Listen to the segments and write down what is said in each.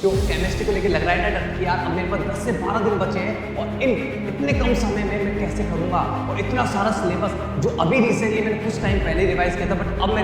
जो केमिस्ट्री को लेकर लग रहा है ना डर कि यार अब मेरे पास 10 से 12 दिन बचे हैं और इन इतने कम समय में मैं कैसे करूँगा, और इतना सारा सिलेबस जो अभी रिसेंटली मैंने कुछ टाइम पहले रिवाइज किया था, बट अब मैं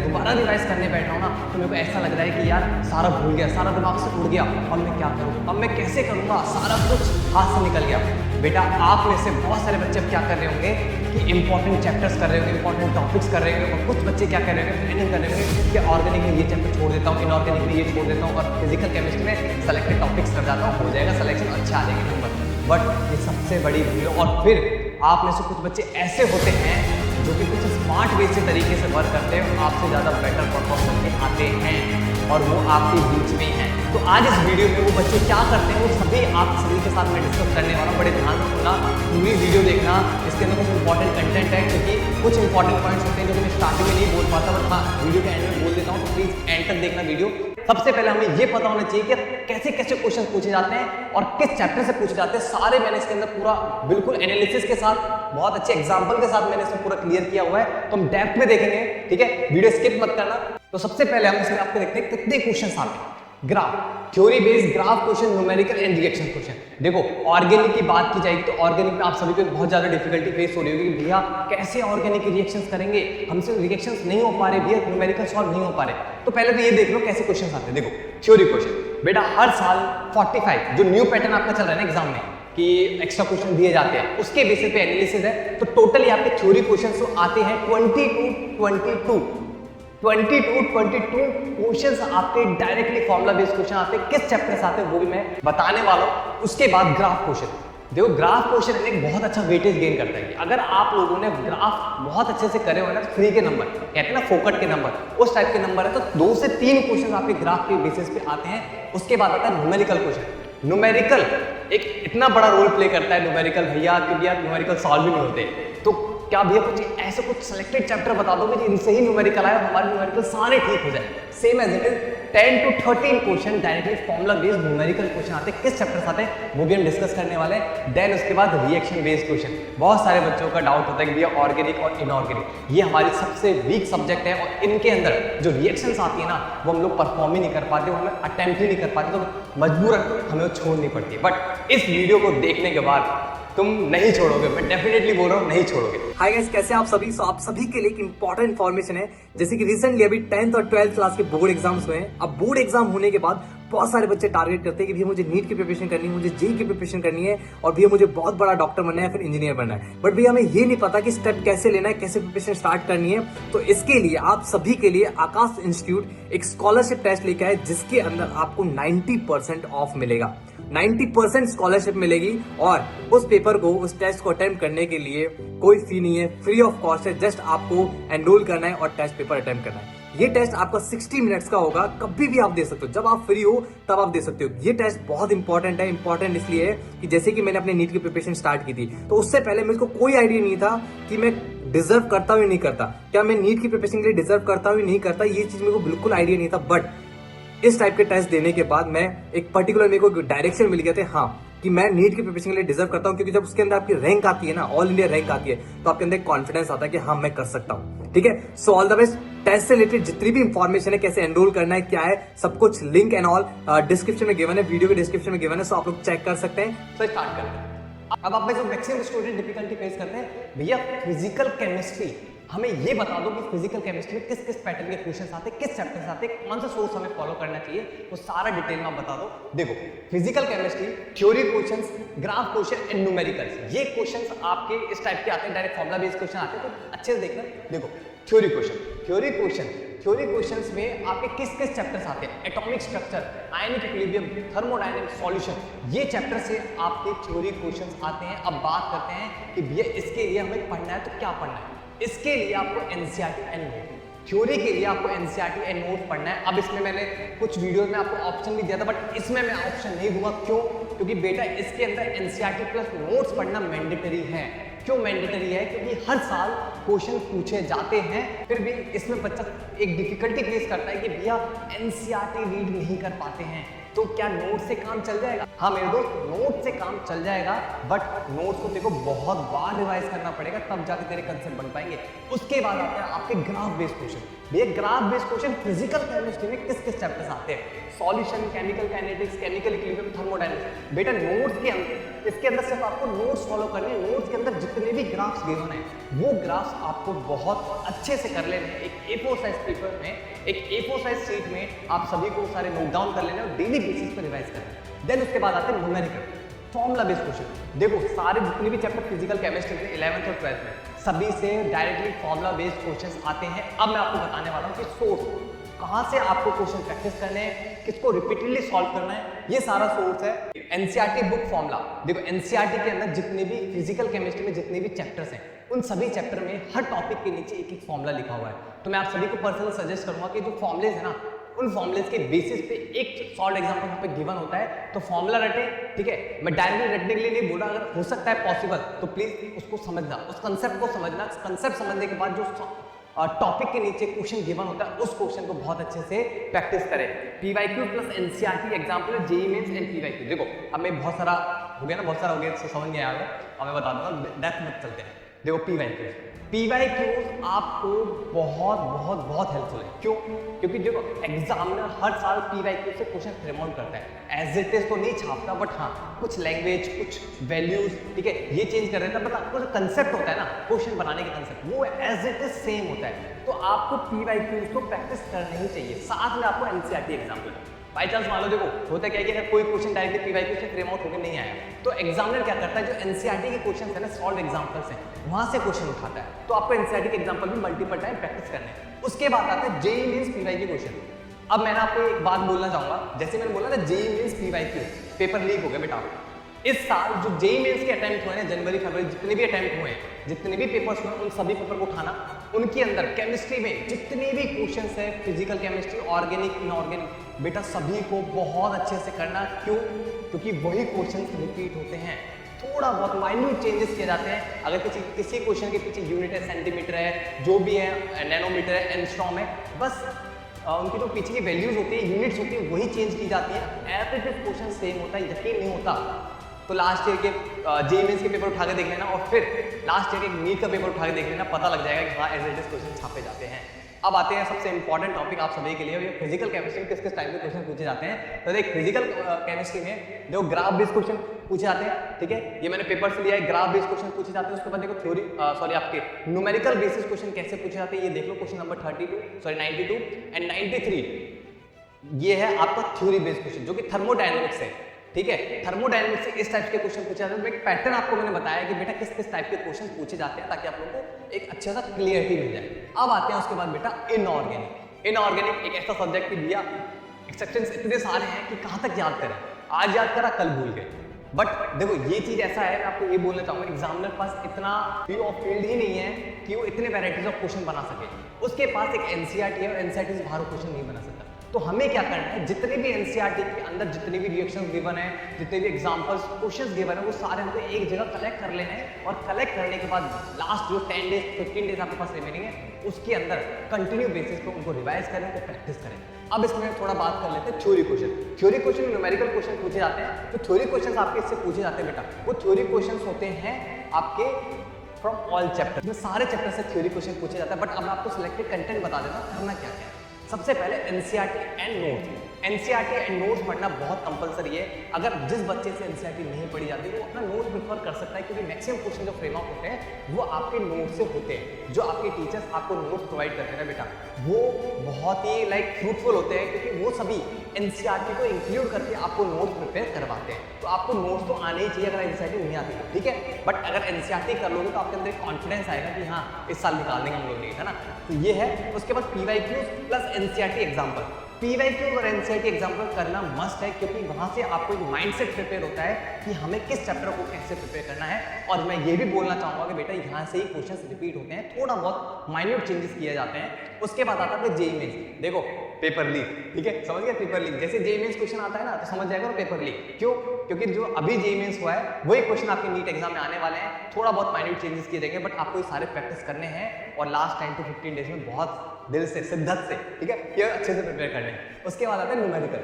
दोबारा रिवाइज करने बैठा हूँ ना, तो मेरे को ऐसा लग रहा है कि यार सारा भूल गया, सारा दिमाग से उड़ गया, अब मैं क्या करूँ, अब मैं कैसे करूँगा, सारा कुछ हाथ से निकल गया। बेटा आप में से बहुत सारे बच्चे अब क्या कर रहे होंगे कि इंपॉर्टेंट चैप्टर्स कर रहे होंगे, इंपॉर्टेंट टॉपिक्स कर रहे होंगे, और कुछ बच्चे क्या कर रहे होंगे, प्लानिंग कर रहे होंगे कि ऑर्गेनिक में ये चैप्टर छोड़ देता हूँ, इनऑर्गेनिक में ये छोड़ देता हूँ, और फिजिकल केमिस्ट्री में सेलेक्टेड टॉपिक्स कर जाता हूँ, हो जाएगा सिलेक्शन, अच्छा आ जाएगा नंबर। बट ये सबसे बड़ी भूल है। और फिर आप में से कुछ बच्चे ऐसे होते हैं जो कि कुछ स्मार्ट वे से तरीके से वर्क करते हैं, आपसे ज़्यादा बेटर परफॉर्म करके आते हैं, और वो आपके बीच में हैं। तो आज इस वीडियो में वो बच्चे क्या करते हैं वो सभी आप सभी के साथ मैं डिस्कस करने वाला हूँ। बड़े ध्यान से सुनना, पूरी वीडियो देखना, इसके अंदर कुछ इंपॉर्टेंट कंटेंट है, क्योंकि कुछ इंपॉर्टेंट पॉइंट्स होते हैं जो कि मैं स्टार्टिंग में नहीं बोल पाता, बट हाँ वीडियो के एंड में बोल देता हूँ, तो प्लीज एंड तक देखना वीडियो। सबसे पहले हमें ये पता होना चाहिए कि कैसे कैसे क्वेश्चन पूछे जाते हैं और किस चैप्टर से पूछे जाते हैं। सारे मैंने इसके अंदर पूरा बिल्कुल एनालिसिस के साथ, बहुत अच्छे एग्जांपल के साथ मैंने इसमें पूरा क्लियर किया हुआ है, तो हम डेप्थ में देखेंगे, ठीक है, वीडियो स्किप मत करना। तो सबसे पहले हम इसमें आपको देखते हैं कितने क्वेश्चन आते हैं। Graph, theory based graph question, numerical and reaction question. देखो ऑर्गेनिक की बात की जाएगी तो ऑर्गेनिक में आप सभी को बहुत ज्यादा डिफिकल्टी फेस हो रही होगी कि भैया कैसे ऑर्गेनिक रिएक्शंस करेंगे, हमसे रिएक्शंस नहीं हो पा रहे भैया, न्यूमेरिकल सॉल्व नहीं हो पा रहे। तो पहले तो ये देख लो कैसे क्वेश्चन आते हैं। देखो थ्योरी क्वेश्चन, बेटा हर साल 45 जो न्यू पैटर्न आपका चल रहा है ना एग्जाम में कि एक्स्ट्रा क्वेश्चन दिए जाते हैं, उसके बेसिस पे एनालिसिस है, तो टोटली आपके थ्योरी क्वेश्चन तो आते हैं 22 क्वेश्चंस आपके डायरेक्टली फॉर्मुला बेस्ड क्वेश्चन आते हैं। किस चैप्टर से आते हैं वो भी मैं बताने वाला हूं। उसके बाद ग्राफ क्वेश्चन, देखो ग्राफ क्वेश्चन एक बहुत अच्छा वेटेज गेन करता है कि अगर आप लोगों ने ग्राफ बहुत अच्छे से करे हो ना, तो फ्री के नंबर कहते हैं ना, फोकट के नंबर, उस टाइप के नंबर है, तो 2 से 3 क्वेश्चन आपके ग्राफ के बेसिस पे आते हैं। उसके बाद आता है न्यूमेरिकल क्वेश्चन। न्यूमेरिकल एक इतना बड़ा रोल प्ले करता है न्यूमेरिकल भैया, क्योंकि यार न्यूमेरिकल सॉल्व भी नहीं होते, तो क्या भैया कुछ ऐसे कुछ सिलेक्टेड चैप्टर बता दो कि इनसे ही न्यूमेरिकल आए और हमारे न्यूमेरिकल सारे ठीक हो जाए। Same as it is 10 to 13 question directly formula based numerical question आते हैं। किस चैप्टर से आते हैं वो भी हम डिस्कस करने वाले हैं। देन उसके बाद रिएक्शन बेस्ड क्वेश्चन। बहुत सारे बच्चों का डाउट होता है कि भैया ऑर्गेनिक और इनऑर्गेनिक ये हमारी सबसे वीक सब्जेक्ट है, और इनके अंदर जो रिएक्शंस आती है ना वो हम लोग परफॉर्म ही नहीं कर पाते, वो हमें अटेम्प्ट ही नहीं कर पाते, तो मजबूरन हमें वो छोड़नी पड़ती है। बट इस वीडियो को देखने के बाद तुम नहीं छोड़ोगे, मैं डेफिनेटली बोल रहा हूँ नहीं छोड़ोगे। हाय गाइस, कैसे आप सभी? आप सभी के लिए एक इंपॉर्टेंट इन्फॉर्मेशन है, जैसे कि रिसेंटली अभी 10th और 12th क्लास के बोर्ड एग्जाम्स हुए हैं। अब बोर्ड एग्जाम होने के बाद बहुत सारे बच्चे टारगेट करते हैं कि भैया मुझे नीट की प्रिपरेशन करनी है, मुझे जेईई की प्रिपरेशन करनी है, और भैया मुझे बहुत बड़ा डॉक्टर बनना है, फिर इंजीनियर बनना है। बट भैया हमें ये नहीं पता कि स्टेप कैसे लेना है, कैसे प्रिपरेशन स्टार्ट करनी है। तो इसके लिए आप सभी के लिए आकाश इंस्टीट्यूट एक स्कॉलरशिप टेस्ट लेके आए, जिसके अंदर आपको 90% ऑफ मिलेगा। 90% स्कॉलरशिप मिलेगी, और उस पेपर को, उस टेस्ट को अटेम्प्ट करने के लिए कोई फी नहीं है, फ्री ऑफ कॉस्ट है। जस्ट आपको एनरोल करना है और टेस्ट पेपर अटेम्प्ट करना है। ये टेस्ट आपका 60 मिनट्स का होगा, कभी भी आप दे सकते हो, जब आप फ्री हो तब आप दे सकते हो। ये टेस्ट बहुत इंपॉर्टेंट है। इंपॉर्टेंट इसलिए है कि जैसे कि मैंने अपने नीट की प्रिपरेशन स्टार्ट की थी, तो उससे पहले मेरे को कोई आइडिया नहीं था कि मैं डिजर्व करता हूँ या नहीं करता, क्या मैं नीट की प्रिपरेशन के लिए डिजर्व करता हूँ या नहीं करता, ये चीज मेरे को बिल्कुल आइडिया नहीं था। बट इस टाइप के टेस्ट देने के बाद मैं एक पर्टिकुलर मेरे को डायरेक्शन मिल गया था, हाँ, कि मैं नीट की प्रिपरेशन के लिए डिजर्व करता हूँ, क्योंकि जब उसके अंदर आपकी रैंक आती है ना, ऑल इंडिया रैंक आती है, तो आपके अंदर कॉन्फिडेंस आता है कि हाँ मैं कर सकता हूँ। ठीक है, so all the best. Test से रिलेटेड जितनी भी इंफॉर्मेशन है, कैसे एनरोल करना है, क्या है, सब कुछ लिंक एंड ऑल डिस्क्रिप्शन में गिवन है, वीडियो के डिस्क्रिप्शन में गिवन है, सो आप लोग चेक कर सकते हैं। तो स्टार्ट करते हैं। अब आप में जो मैक्सिमम स्टूडेंट डिफिकल्टी फेस करते हैं, भैया फिजिकल केमिस्ट्री, हमें ये बता दो कि फिजिकल केमिस्ट्री में किस किस पैटर्न के क्वेश्चन आते हैं, किस चैप्टर से आते हैं, कौन सा सोर्स हमें फॉलो करना चाहिए, वो सारा डिटेल में आप बता दो। देखो physical chemistry theory questions, graph question and numericals, ये क्वेश्चंस आपके इस टाइप के आते हैं, डायरेक्ट फॉर्मुला बेस्ड क्वेश्चन आते हैं, तो अच्छे से देखना। देखो थ्योरी क्वेश्चंस में आपके किस किस चैप्टर्स आते हैं, atomic structure, ionic equilibrium, thermodynamic solution, ये चैप्टर से आपके थ्योरी क्वेश्चंस आते हैं। अब बात करते हैं कि भैया इसके लिए हमें पढ़ना है तो क्या पढ़ना है। इसके लिए आपको एनसीईआरटी एंड नोट, थ्योरी के लिए आपको एनसीईआरटी एंड नोट पढ़ना है। अब इसमें मैंने कुछ वीडियोस में आपको ऑप्शन भी दिया था, बट इसमें मैं ऑप्शन नहीं दूंगा। क्यों? क्योंकि बेटा इसके अंदर एनसीईआरटी प्लस नोट्स पढ़ना मैंडेटरी है। क्यों मैंडेटरी है? क्योंकि हर साल क्वेश्चन पूछे जाते हैं, फिर भी इसमें बच्चा एक डिफिकल्टी फेस करता है कि भैया एनसीईआरटी रीड नहीं कर पाते हैं, तो क्या नोट से काम चल जाएगा? हाँ मेरे दोस्त, नोट से काम चल जाएगा, बट नोट्स को तेरे को बहुत बार रिवाइज करना पड़ेगा, तब जाके तेरे कंसेप्ट बन पाएंगे। उसके बाद आते हैं आपके ग्राफ बेस्ड क्वेश्चन। भैया graph based question physical chemistry में किस किस चैप्टर्स आते हैं? Solution, chemical kinetics, chemical equilibrium, thermodynamics. बेटा नोट्स के अंदर, इसके अंदर सिर्फ आपको नोट्स फॉलो करने हैं। नोट्स के अंदर जितने भी ग्राफ्स गिवन है वो ग्राफ्स आपको बहुत अच्छे से कर लेने हैं। एक A4 साइज पेपर में, एक A4 साइज शीट में आप सभी को सारे नोट डाउन कर लेने और डेली बेसिस पर रिवाइज करना है। देन उसके बाद आते हैं न्यूमेरिकल, फॉर्मूला बेस्ड क्वेश्चन। देखो सारे जितने भी चैप्टर फिजिकल केमिस्ट्री में 11th और 12th में सभी से डायरेक्टली फॉर्मूला बेस्ड क्वेश्चंस आते हैं। अब मैं आपको बताने वाला हूँ कि सोर्स कहाँ से आपको क्वेश्चन प्रैक्टिस करने हैं, किसको रिपीटेडली सॉल्व करना है, ये सारा सोर्स है एनसीईआरटी बुक फॉर्मूला। देखो एनसीईआरटी के अंदर जितने भी फिजिकल केमिस्ट्री में जितने भी चैप्टर्स हैं उन सभी चैप्टर में हर टॉपिक के नीचे एक एक फॉर्मूला लिखा हुआ है। तो मैं आप सभी को पर्सनल सजेस्ट करूंगा कि जो फॉर्मुलेज है ना, उन फॉर्मुलेज के बेसिस पे एक सॉल्व एग्जांपल यहाँ पे गिवन होता है तो फॉर्मूला रटे, ठीक है। मैं डायरेक्टली रटने के लिए नहीं बोल रहा, अगर हो सकता है पॉसिबल तो प्लीज उसको समझना, उस कंसेप्ट को समझना। कंसेप्ट समझने के बाद जो टॉपिक के नीचे क्वेश्चन गिवन होता है उस क्वेश्चन को बहुत अच्छे से प्रैक्टिस करें। पीवाईक्यू प्लस एनसीईआरटी एग्जांपल है जेईई मेंस एंड पीवाईक्यू। देखो अब मैं बहुत सारा हो गया ना, बहुत सारा हो गया, समझ नहीं आया और मैं बता दूंगा, डेप्थ में चलते हैं। देखो पीवाईक्यू आपको बहुत बहुत बहुत हेल्पफुल है। क्यों? क्योंकि देखो एग्जामिनर हर साल पीवाईक्यू से क्वेश्चन फ्रेम आउट करता है। एज इट इज तो नहीं छापता, बट हाँ कुछ लैंग्वेज, कुछ वैल्यूज, ठीक है, ये चेंज कर देता है, बट आपको जो कंसेप्ट होता है ना क्वेश्चन बनाने का कंसेप्ट, वो एज इट इज सेम होता है। तो आपको पीवाईक्यू को प्रैक्टिस करनी ही चाहिए, साथ में आपको एनसीईआरटी एग्जाम्पल। बाई चांस मान लो, देखो होता क्या है कि अगर कोई क्वेश्चन डायरेक्टली पीवाईक्यू से फ्रेम आउट होकर नहीं आया तो एग्जामिनर क्या करता है, जो एनसीईआरटी के क्वेश्चन है ना, सॉल्व एग्जांपल्स हैं, वहां से क्वेश्चन उठाता है। तो आपको एनसीईआरटी के एग्जांपल भी मल्टीपल टाइम प्रैक्टिस करने हैं। उसके बाद आता है जेईई मेंस पीवाईक्यू क्वेश्चन। अब मैंने आपको एक बात बोलना चाहूंगा, जैसे मैंने बोला ना JEE mains PYQ paper leak हो गया बेटा। इस साल जो जेईई मेंस के अटेम्प्ट हुए हैं, जनवरी फरवरी जितने भी अटेम्प्ट हुए हैं, जितने भी पेपर्स हुए उन सभी पेपर को उठाना, उनके अंदर केमिस्ट्री में जितने भी क्वेश्चंस है, फिजिकल केमिस्ट्री, ऑर्गेनिक, इनऑर्गेनिक, बेटा सभी को बहुत अच्छे से करना। क्यों? क्योंकि वही क्वेश्चंस रिपीट होते हैं, थोड़ा बहुत माइन्यूट चेंजेस किए जाते हैं। अगर किसी क्वेश्चन के पीछे यूनिट है, सेंटीमीटर है, जो भी है, नैनोमीटर है, एंगस्ट्रॉम है, बस उनकी जो पीछे की वैल्यूज होती है, यूनिट्स होती है, वही चेंज की जाती है। एवरेज क्वेश्चन सेम होता है, यकीन नहीं होता तो लास्ट ईयर के जेईई मेंस के पेपर उठा के देख लेना और फिर लास्ट ईयर के नीट का पेपर उठा के देख लेना, पता लग जाएगा कि हाँ एज इट इज क्वेश्चन छापे जाते हैं। अब आते हैं सबसे इंपॉर्टेंट टॉपिक आप सभी के लिए, फिजिकल केमिस्ट्री में किस किस टाइप के क्वेश्चन पूछे जाते हैं। तो देख फिजिकल केमिस्ट्री में जो ग्राफ बेस्ड क्वेश्चन पूछे जाते हैं, ठीक है, ये मैंने पेपर से लिया है, ग्राफ बेस्ड क्वेश्चन पूछे जाते हैं। उसके बाद देखो थ्योरी आपके न्यूमेरिकल बेसिस क्वेश्चन कैसे पूछे जाते हैं, ये देख लो क्वेश्चन नंबर 92 एंड 93। ये है आपका थ्योरी बेस्ड क्वेश्चन जो कि थर्मोडायनामिक्स है, ठीक है। थर्मोडायनामिक्स से इस टाइप के क्वेश्चन पूछे जाते हैं। एक पैटर्न आपको मैंने बताया कि बेटा किस किस टाइप के क्वेश्चन पूछे जाते हैं ताकि आप लोगों को एक अच्छा सा क्लियरिटी मिल जाए। अब आते हैं उसके बाद बेटा इनऑर्गेनिक। इनऑर्गेनिक एक ऐसा सब्जेक्ट की दिया, एक्सेप्शंस इतने सारे हैं कि कहाँ तक याद करें, आज याद करा कल भूल गए। बट देखो ये चीज ऐसा है, मैं आपको ये बोलना चाहूंगा, एग्जामिनर पास इतना व्यू ऑफ फील्ड ही नहीं है कि वो इतने वैराइटीज ऑफ क्वेश्चन बना सके। उसके पास एक एनसीईआरटी है और एनसीईआरटी से बाहर क्वेश्चन नहीं बना सकता। तो हमें क्या करना है, जितने भी एनसीईआरटी के अंदर जितने भी रिएक्शंस गिवन है, जितने भी एग्जांपल्स क्वेश्चंस गिवन है, वो सारे हमको एक जगह कलेक्ट कर लेने हैं और कलेक्ट करने के बाद लास्ट जो 10 डेज 15 डेज आपके पास रिमेनिंग है उसके अंदर कंटिन्यू बेसिस पे उनको रिवाइज करें, उनको प्रैक्टिस करें। अब इसमें थोड़ा बात कर लेते हैं थ्योरी क्वेश्चन। थ्योरी क्वेश्चन में न्यूमेरिकल क्वेश्चन पूछे जाते हैं। तो थ्योरी क्वेश्चन आपके इससे पूछे जाते हैं बेटा, वो थ्योरी क्वेश्चन होते हैं आपके फ्रॉम ऑल चैप्टर, में सारे चैप्टर से थ्योरी क्वेश्चन पूछे जाता है। बट अब मैं आपको सिलेक्टेड कंटेंट बता देता हूँ करना क्या क्या है। सबसे पहले NCERT and notes. NCERT and notes पढ़ना बहुत कंपलसरी है। अगर जिस बच्चे से एनसीईआरटी नहीं पढ़ी जाती वो अपना नोट प्रेफर कर सकता है, क्योंकि मैक्सिमम क्वेश्चन जो फ्रेम आउट होते हैं वो आपके नोट से होते हैं। जो आपके टीचर्स आपको नोट्स प्रोवाइड करते हैं ना बेटा, वो बहुत ही फ्रूटफुल होते हैं, क्योंकि वो सभी एनसीईआरटी को इंक्लूड करके आपको नोट्स प्रिपेयर करवाते हैं। तो आपको नोट्स तो आने ही चाहिए अगर एनसीईआरटी नहीं आती तो, ठीक है। बट अगर एनसीईआरटी कर लोगे तो आपके अंदर एक कॉन्फिडेंस आएगा कि हाँ इस साल निकाल देंगे हम लोग, नहीं है ना। तो ये है। उसके बाद PYQs plus NCERT example. PYQ और एनसीईआरटी एग्जाम्पल करना मस्ट है, क्योंकि वहां से आपको एक माइंडसेट प्रिपेयर होता है कि हमें किस चैप्टर को कैसे प्रिपेयर करना है। और मैं ये भी बोलना चाहूंगा कि बेटा यहाँ से ही क्वेश्चंस रिपीट होते हैं, थोड़ा बहुत माइन्यूट चेंजेस किए जाते हैं। उसके बाद आता है जेईई मेंस। देखो पेपर लीक, ठीक है, समझ गया। पेपर लीक जैसे जेईई मेंस क्वेश्चन आता है ना तो समझ जाएगा पेपर लीक। क्यों? क्योंकि जो अभी जेईई मेंस हुआ है वही क्वेश्चन आपके नीट एग्जाम में आने वाले हैं। थोड़ा बहुत माइन्यूट चेंजेस किए जाएंगे, बट आपको ये सारे प्रैक्टिस करने हैं और लास्ट 10 to 15 डेज में बहुत दिल से, शिद्दत से, ठीक है, ये अच्छे से प्रिपेयर करने। उसके बाद आता है न्यूमेरिकल,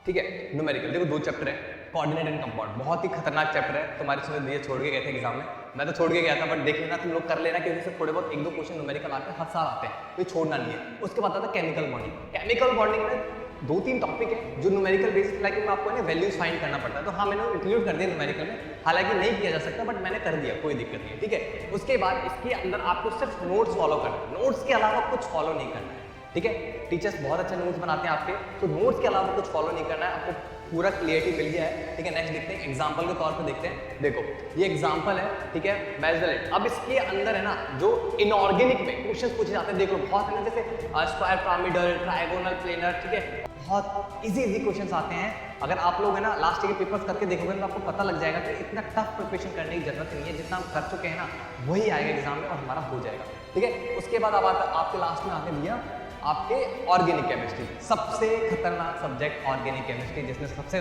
ठीक है। न्यूमेरिकल देखो 2 चैप्टर है, कोऑर्डिनेट एंड कंपाउंड, बहुत ही खतरनाक चैप्टर है। तुम्हारे स्टूडेंट ये छोड़ के गए थे एग्जाम में, मैं तो छोड़ के गया था, बट देख लेना तुम लोग कर लेना, क्योंकि इससे थोड़े बहुत 1-2 क्वेश्चन न्यूमेरिकल आते हैं, हर साल आते हैं, तो ये छोड़ना नहीं है। उसके बाद आता है केमिकल बॉन्डिंग। केमिकल बॉन्डिंग में 2-3 टॉपिक है जो न्यूमेरिकल बेसिस लाइक में आपको वैल्यूज फाइंड करना पड़ता है, तो हाँ मैंने इंक्लूड कर दिया न्यूमेरिकल में, हालांकि नहीं किया जा सकता बट मैंने कर दिया, कोई दिक्कत नहीं है, ठीक है। उसके बाद इसके अंदर आपको सिर्फ नोट्स फॉलो करना है, नोट्स के अलावा कुछ फॉलो नहीं करना है, ठीक है। टीचर्स बहुत अच्छे नोट्स बनाते हैं आपके, तो नोट्स के अलावा कुछ फॉलो नहीं करना है, आपको पूरा क्लियरिटी मिल गया है, ठीक है। नेक्स्ट देखते हैं, एग्जांपल के तौर पे देखते हैं। देखो ये एग्जांपल है, ठीक है, मेजर। अब इसके अंदर है ना जो इनऑर्गेनिक में क्वेश्चंस पूछे जाते हैं, देख लो बहुत है ना, जैसे स्क्वायर पिरामिडल, ट्रायगोनल, प्लेनर, ठीक है, बहुत इजी क्वेश्चंस आते हैं। अगर आप लोग है ना लास्ट ईयर के पेपर्स करके देखोगे तो आपको पता लग जाएगा कि इतना टफ प्रिपरेशन करने की जरूरत नहीं है, जितना हम कर चुके हैं ना वही आएगा एग्जाम में और हमारा हो जाएगा, ठीक है। उसके बाद अब आपके लास्ट में आते भैया आपके ऑर्गेनिक केमिस्ट्री, सबसे खतरनाक सब्जेक्ट ऑर्गेनिक केमिस्ट्री, जिसमें सबसे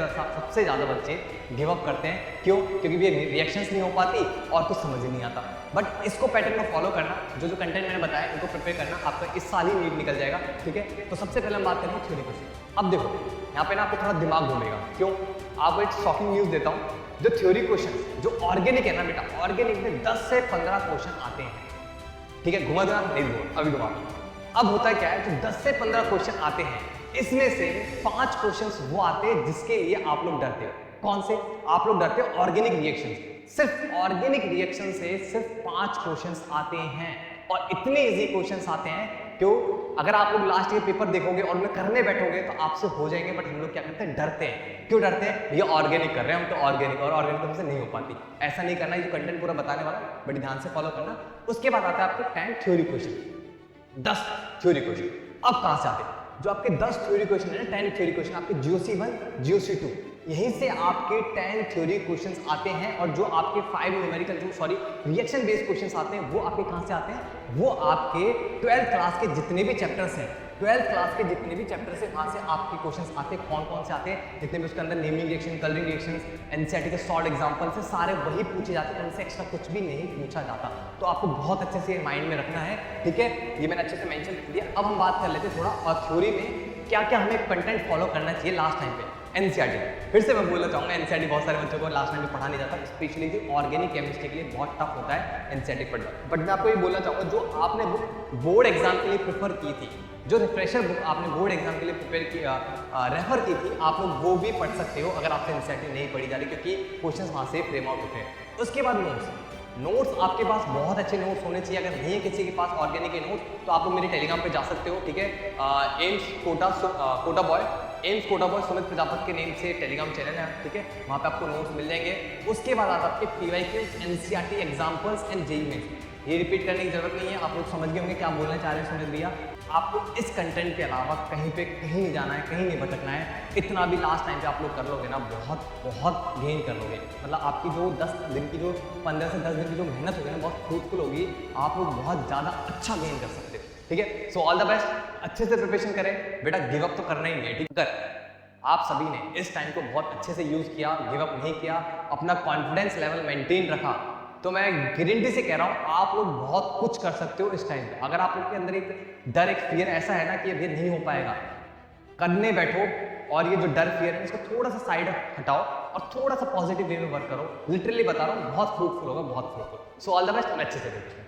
ज़्यादा बच्चे गिव अप करते हैं। क्यों? क्योंकि ये रिएक्शंस नहीं हो पाती और कुछ समझ ही नहीं आता। बट इसको पैटर्न को फॉलो करना, जो कंटेंट मैंने बताया इनको प्रिपेयर करना, आपका इस साल ही नीट निकल जाएगा, ठीक है। तो सबसे पहले हम बात करेंगे थ्योरी क्वेश्चन। अब देखो यहाँ पे ना आपको थोड़ा दिमाग घूमेगा, क्यों? आपको एक शॉकिंग न्यूज़ देता हूँ, जो थ्योरी क्वेश्चन जो ऑर्गेनिक है ना बेटा, ऑर्गेनिक में 10 से 15 क्वेश्चन आते हैं, ठीक है। घुमा देना, नहीं घुमा, अभी घुमा। अब होता है क्या है, जो 10 से 15 क्वेश्चन आते हैं, इसमें से 5 क्वेश्चंस वो आते हैं जिसके लिए आप लोग डरते हो। कौन से? आप लोग डरते हो ऑर्गेनिक रिएक्शन से। सिर्फ ऑर्गेनिक रिएक्शन से सिर्फ 5 क्वेश्चंस आते हैं, और इतने इजी क्वेश्चंस आते हैं। क्यों? अगर आप लोग लास्ट ईयर पेपर देखोगे और उन्हें करने बैठोगे तो आपसे हो जाएंगे, बट हम लोग क्या करते हैं, डरते हैं। क्यों डरते हैं? ये ऑर्गेनिक कर रहे हैं हम, तो ऑर्गेनिक, और ऑर्गेनिक तो हमसे नहीं हो पाती। ऐसा नहीं करना, ये कंटेंट पूरा बताने वाला, बट ध्यान से फॉलो करना। उसके बाद आता है आपके 10 थ्योरी क्वेश्चन, 10 थ्योरी क्वेश्चन। अब कहां से आते हैं? जो आपके 10 थ्योरी क्वेश्चन है ना, 10 थ्योरी क्वेश्चन आपके GOC1, GOC2, यहीं से आपके 10 थ्योरी क्वेश्चंस आते हैं। और जो आपके 5 न्यूमेरिकल रिएक्शन बेस्ड क्वेश्चंस आते हैं, वो आपके कहां से आते हैं? वो आपके 12th क्लास के जितने भी चैप्टर्स हैं, 12th क्लास के जितने भी चैप्टर्स हैं, वहां से आपके क्वेश्चंस आते हैं। कौन कौन से आते हैं? जितने भी उसके अंदर naming reaction, colouring reaction, NCERT के शॉर्ट एग्जांपल से सारे वही पूछे जाते हैं, उनसे एक्स्ट्रा कुछ भी नहीं पूछा जाता। तो आपको बहुत अच्छे से माइंड में रखना है, ठीक है। ये मैंने अच्छे से मेंशन कर दिया। अब हम बात कर लेते हैं थोड़ा और थ्योरी में क्या क्या हमें कंटेंट फॉलो करना चाहिए लास्ट टाइम पे। NCERT, फिर से मैं बोलना चाहूँगा, NCERT बहुत सारे बच्चों को लास्ट टाइम में पढ़ा नहीं जाता, स्पेशली जो ऑर्गेनिक केमिस्ट्री के लिए बहुत टफ होता है NCERT पढ़ना। बट मैं आपको ये बोलना चाहूँगा, जो आपने बुक बोर्ड एग्जाम के लिए प्रेफर की थी, जो रिफ्रेशर बुक आपने बोर्ड एग्जाम के लिए प्रिपेयर की रेफर की थी, आप लोग वो भी पढ़ सकते हो अगर आपसे NCERT नहीं पढ़ी जा रही, क्योंकि क्वेश्चंस वहाँ से फ्रेम आउट होते हैं। उसके बाद नोट्स आपके पास बहुत अच्छे नोट्स होने चाहिए। अगर नहीं है किसी के पास ऑर्गेनिक के नोट्स, तो आप लोग मेरे टेलीग्राम पे जा सकते हो, ठीक है। एम्स कोटा बॉय, एम्स कोटा बॉय सुमित प्रजापति के नेम से टेलीग्राम चैनल है, ठीक है। वहाँ पे आपको नोट्स मिल जाएंगे। उसके बाद आता है आपके PYQs, NCERT examples and JEE mains. ये रिपीट करने की जरूरत नहीं है, आप लोग समझ गए होंगे क्या बोलना चाह रहे हैं सुमित भैया। आपको इस कंटेंट के अलावा कहीं नहीं जाना है, कहीं नहीं भटकना है। इतना भी लास्ट टाइम पे आप लोग कर लोगे ना, बहुत गेन कर लोगे। मतलब आपकी जो 10 दिन की, जो 15 से 10 दिन की जो मेहनत होगी ना, बहुत फ्रूटफुल होगी। आप लोग बहुत ज़्यादा अच्छा गेन कर सकते हो, ठीक है। सो ऑल द बेस्ट, अच्छे से प्रिपरेशन करें बेटा, गिव अप तो करना ही नहीं है, ठीक है। आप सभी ने इस टाइम को बहुत अच्छे से यूज़ किया, गिव अप नहीं किया, अपना कॉन्फिडेंस लेवल मेंटेन रखा, तो मैं गारंटी से कह रहा हूँ आप लोग बहुत कुछ कर सकते हो इस टाइम पे। अगर आप लोग के अंदर एक डर, एक फियर ऐसा है ना कि ये नहीं हो पाएगा, करने बैठो, और ये जो डर फियर है इसको थोड़ा सा साइड हटाओ और थोड़ा सा पॉजिटिव वे में वर्क करो। लिटरली बता रहा हूँ, बहुत फ्रूटफुल होगा, बहुत fruitful. So all the best, अच्छे से देखिए।